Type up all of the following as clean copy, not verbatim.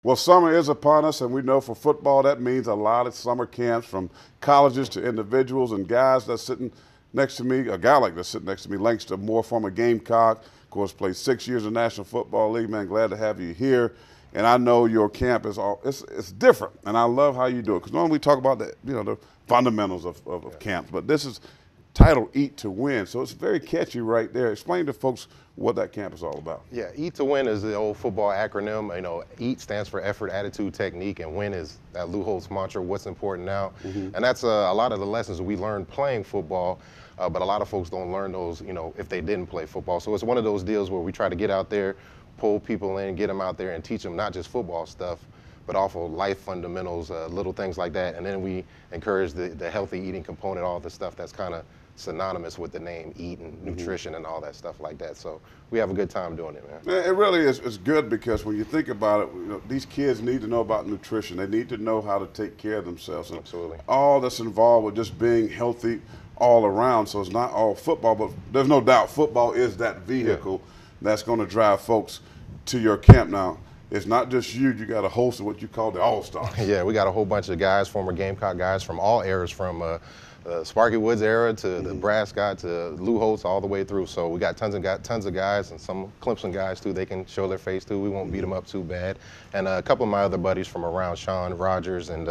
Well, summer is upon us, and we know for football that means a lot of summer camps from colleges to individuals and guys that's sitting next to me. A guy like that's sitting next to me, Langston, former Gamecock, of course, played 6 years in the National Football League. Man, glad to have you here. And I know your camp is it's different, and I love how you do it. Because normally we talk about the fundamentals of camps, but this is titled Eat to Win, so it's very catchy right there. Explain to folks what that camp is all about. Yeah, Eat to Win is the old football acronym. You know, Eat stands for effort, attitude, technique, and Win is that Lou Holtz mantra, what's important now. And that's a lot of the lessons we learned playing football, but a lot of folks don't learn those, if they didn't play football. So it's one of those deals where we try to get out there, pull people in, get them out there and teach them not just football stuff, but also life fundamentals, little things like that. And then we encourage the healthy eating component, all the stuff that's kind of synonymous with the name eat and nutrition and all that stuff like that. So we have a good time doing it, man. It really is. It's good because when you think about it, these kids need to know about nutrition. They need to know how to take care of themselves. And Absolutely. all that's involved with just being healthy all around. So it's not all football, but there's no doubt football is that vehicle that's going to drive folks to your camp. Now, it's not just you. You got a host of what you call the All-Stars. Yeah, we got a whole bunch of guys, former Gamecock guys from all eras, from Sparky Woods era to the Brass guy to Lou Holtz all the way through. So we got tons of guys and some Clemson guys too. They can show their face too. We won't beat them up too bad. And a couple of my other buddies from around, Sean Rogers and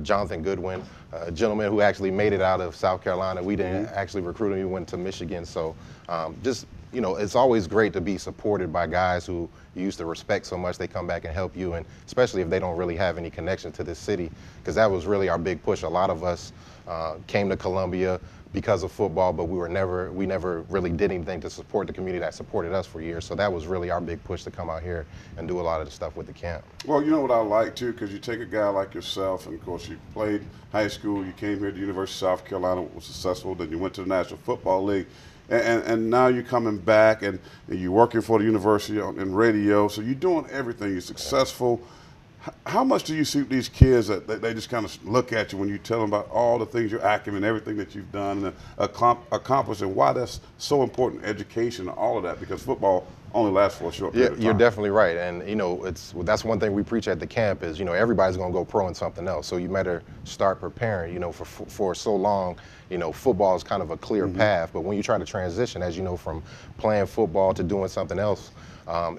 Jonathan Goodwin, a gentleman who actually made it out of South Carolina. We didn't actually recruit him. He went to Michigan. So it's always great to be supported by guys who you used to respect so much. They come back and help you, and especially if they don't really have any connection to this city, because that was really our big push. A lot of us came to Columbia because of football, but we never really did anything to support the community that supported us for years. So that was really our big push to come out here and do a lot of the stuff with the camp. Well, you know what I like too, because you take a guy like yourself, and of course you played high school, you came here to the University of South Carolina, was successful, then you went to the National Football League. And now you're coming back and you're working for the university in radio, so you're doing everything. You're successful. How much do you see these kids that they just kind of look at you when you tell them about all the things, your acumen, everything that you've done and accomplished, and why that's so important, education and all of that, because football only lasts for a short period of time. You're definitely right, and that's one thing we preach at the camp is everybody's going to go pro in something else, so you better start preparing. For so long, football is kind of a clear path, but when you try to transition, as you know, from playing football to doing something else,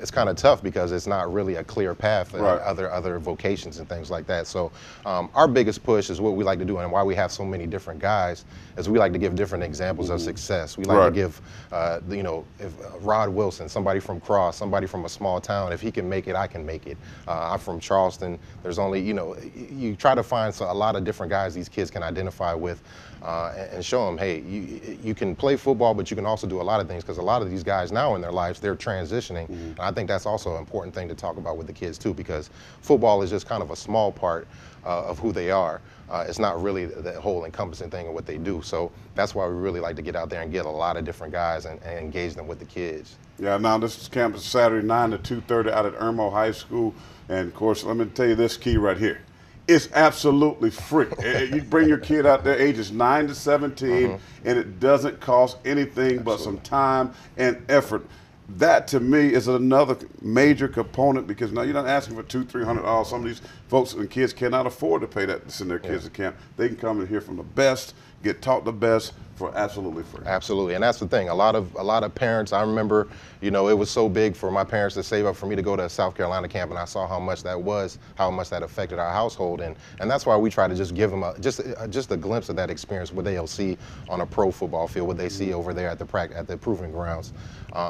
it's kind of tough because it's not really a clear path in other vocations and things like that. So our biggest push is what we like to do, and why we have so many different guys is we like to give different examples of success. We like to give, if Rod Wilson, somebody from Cross, somebody from a small town, if he can make it, I can make it. I'm from Charleston. There's only, you try to find a lot of different guys these kids can identify with and show them, hey, you can play football, but you can also do a lot of things, because a lot of these guys now in their lives, they're transitioning. And I think that's also an important thing to talk about with the kids too, because football is just kind of a small part of who they are. It's not really the whole encompassing thing of what they do. So that's why we really like to get out there and get a lot of different guys and engage them with the kids. Yeah, now this camp is Saturday 9 to 2:30 out at Irmo High School. And of course, let me tell you this key right here. It's absolutely free. You bring your kid out there, ages 9 to 17, and it doesn't cost anything but some time and effort. That to me is another major component, because now you're not asking for $200-300. Some of these folks and kids cannot afford to pay that to send their kids to camp. They can come and hear from the best, get taught the best for absolutely free. Absolutely, and that's the thing. A lot of parents, I remember, it was so big for my parents to save up for me to go to a South Carolina camp, and I saw how much that was, how much that affected our household, and that's why we try to just give them just a glimpse of that experience, what they'll see on a pro football field, what they see over there at the proving grounds.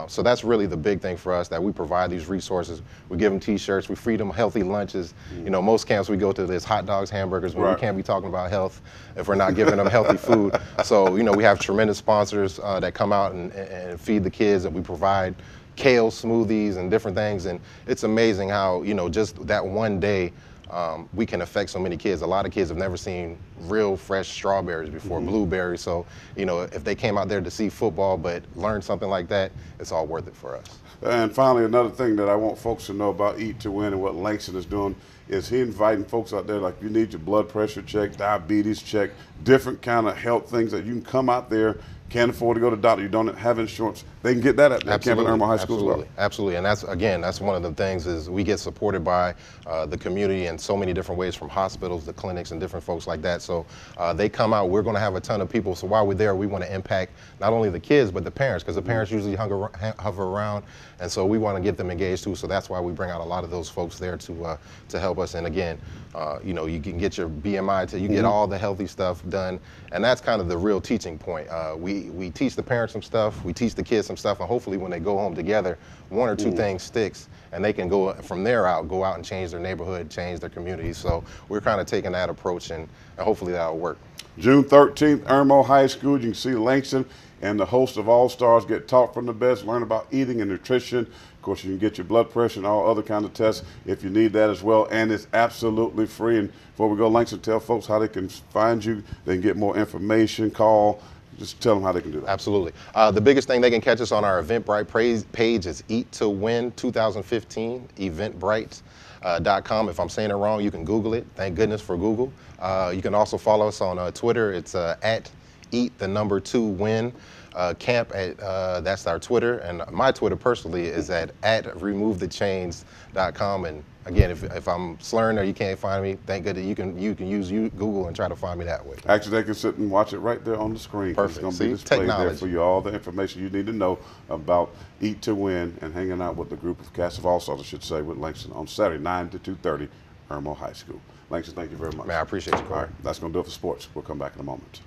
So that's really the big thing for us, that we provide these resources. We give them T-shirts, we feed them healthy lunches. Most camps we go to, there's hot dogs, hamburgers, but we can't be talking about health if we're not giving them healthy food. So we have tremendous sponsors that come out and feed the kids, and we provide kale smoothies and different things. And it's amazing how just that one day we can affect so many kids. A lot of kids have never seen real fresh strawberries before, blueberries. So if they came out there to see football but learn something like that, it's all worth it for us. And finally, another thing that I want folks to know about Eat to Win and what Langston is doing is he inviting folks out there, like, you need your blood pressure checked, diabetes checked, different kind of health things, that you can come out there, can't afford to go to the doctor, you don't have insurance, they can get that at camp at Irmo High School as well. Absolutely, and that's one of the things is we get supported by the community in so many different ways, from hospitals to clinics and different folks like that. So they come out, we're going to have a ton of people. So while we're there, we want to impact not only the kids but the parents, because the parents usually hover around, and so we want to get them engaged too. So that's why we bring out a lot of those folks there to help us. And again, you know, you can get your BMI, you get all the healthy stuff done, and that's kind of the real teaching point. We teach the parents some stuff, we teach the kids some stuff, and hopefully when they go home together, one or two things sticks, and they can go from there go out and change their neighborhood, change their community. So we're kind of taking that approach, and hopefully that'll work. June 13th, Irmo High School. You can see Langston and the host of All Stars get taught from the best, learn about eating and nutrition. Of course, you can get your blood pressure and all other kinds of tests if you need that as well, and it's absolutely free. And before we go, Langston, tell folks how they can find you, they can get more information, call. Just tell them how they can do that. Absolutely. The biggest thing, they can catch us on our Eventbrite page is Eat2Win 2015, eventbrite.com. If I'm saying it wrong, you can Google it. Thank goodness for Google. You can also follow us on Twitter. It's at Eat2Win. Camp at that's our Twitter, and my Twitter personally is at removethechains.com. And again, if I'm slurring or you can't find me, thank goodness you can use Google and try to find me that way. Actually, they can sit and watch it right there on the screen. Perfect. It's going to be displayed there for you, all the information you need to know about Eat2Win and hanging out with the group of cast of All Stars, I should say, with Langston on Saturday, 9 to 2:30, Irmo High School. Langston, thank you very much. Man, I appreciate you, Corey. All right, that's going to do it for sports. We'll come back in a moment.